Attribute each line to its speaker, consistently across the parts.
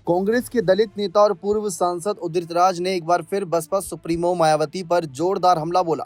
Speaker 1: कांग्रेस के दलित नेता और पूर्व सांसद उदित राज ने एक बार फिर बसपा सुप्रीमो मायावती पर जोरदार हमला बोला।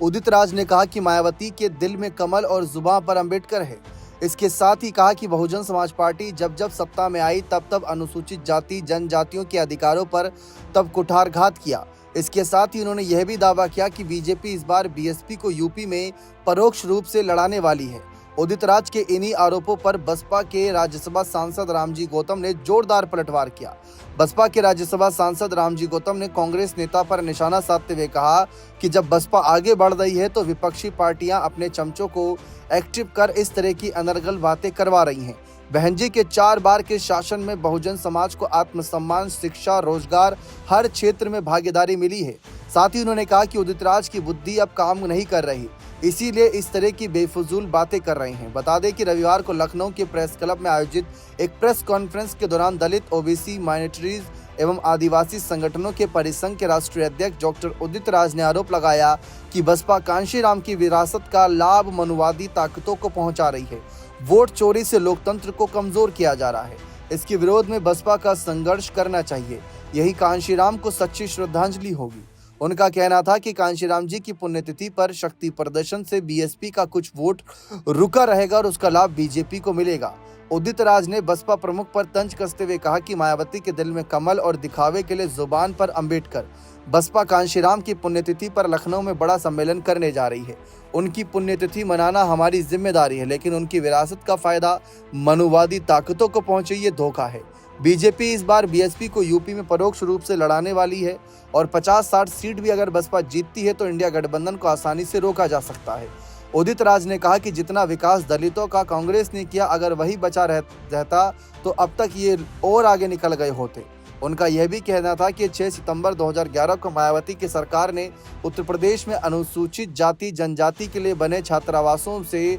Speaker 1: उदित राज ने कहा कि मायावती के दिल में कमल और जुबान पर अंबेडकर है। इसके साथ ही कहा कि बहुजन समाज पार्टी जब जब सत्ता में आई तब तब अनुसूचित जाति जनजातियों के अधिकारों पर तब कुठारघात किया। इसके साथ ही उन्होंने यह भी दावा किया कि बीजेपी इस बार बीएसपी को यूपी में परोक्ष रूप से लड़ाने वाली है। उदित राज के इन्हीं आरोपों पर बसपा के राज्यसभा सांसद रामजी गौतम ने जोरदार पलटवार किया। बसपा के राज्यसभा सांसद रामजी गौतम ने कांग्रेस नेता पर निशाना साधते हुए कहा कि जब बसपा आगे बढ़ रही है तो विपक्षी पार्टियां अपने चमचों को एक्टिव कर इस तरह की अनर्गल बातें करवा रही हैं। बहन जी के 4 बार के शासन में बहुजन समाज को आत्मसम्मान, शिक्षा, रोजगार हर क्षेत्र में भागीदारी मिली है। साथ ही उन्होंने कहा कि उदित राज की बुद्धि अब काम नहीं कर रही, इसीलिए इस तरह की बेफजूल बातें कर रहे हैं। बता दें कि रविवार को लखनऊ के प्रेस क्लब में आयोजित एक प्रेस कॉन्फ्रेंस के दौरान दलित, ओबीसी, माइनॉरिटीज एवं आदिवासी संगठनों के परिसंघ के राष्ट्रीय अध्यक्ष डॉक्टर उदित राज ने आरोप लगाया कि बसपा कांशीराम की विरासत का लाभ मनुवादी ताकतों को पहुंचा रही है। वोट चोरी से लोकतंत्र को कमजोर किया जा रहा है। इसके विरोध में बसपा का संघर्ष करना चाहिए, यही कांशीराम को सच्ची श्रद्धांजलि होगी। उनका कहना था कि कांशीराम जी की पुण्यतिथि पर शक्ति प्रदर्शन से बीएसपी का कुछ वोट रुका रहेगा और उसका लाभ बीजेपी को मिलेगा। उदित राज ने बसपा प्रमुख पर तंज कसते हुए कहा कि मायावती के दिल में कमल और दिखावे के लिए जुबान पर अंबेडकर। बसपा कांशीराम की पुण्यतिथि पर लखनऊ में बड़ा सम्मेलन करने जा रही है। उनकी पुण्यतिथि मनाना हमारी जिम्मेदारी है, लेकिन उनकी विरासत का फायदा मनुवादी ताकतों को पहुंचे, ये धोखा है। बीजेपी इस बार बीएसपी को यूपी में परोक्ष रूप से लड़ाने वाली है और 50-60 सीट भी अगर बसपा जीतती है तो इंडिया गठबंधन को आसानी से रोका जा सकता है। उदित राज ने कहा कि जितना विकास दलितों का कांग्रेस ने किया, अगर वही बचा रहता तो अब तक ये और आगे निकल गए होते। उनका यह भी कहना था कि 6 सितंबर 2011 को मायावती की सरकार ने उत्तर प्रदेश में अनुसूचित जाति जनजाति के लिए बने छात्रावासों से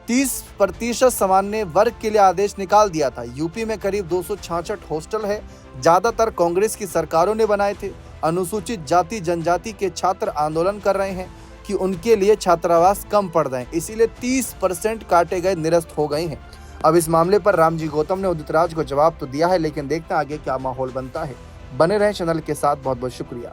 Speaker 1: 30% सामान्य वर्ग के लिए आदेश निकाल दिया था। यूपी में करीब 266 हॉस्टल है, ज्यादातर कांग्रेस की सरकारों ने बनाए थे। अनुसूचित जाति जनजाति के छात्र आंदोलन कर रहे हैं कि उनके लिए छात्रावास कम पड़ रहे हैं, इसीलिए 30% काटे गए, निरस्त हो गए हैं। अब इस मामले पर रामजी गौतम ने उदित राज को जवाब तो दिया है, लेकिन देखते हैं आगे क्या माहौल बनता है। बने रहें चैनल के साथ। बहुत बहुत शुक्रिया।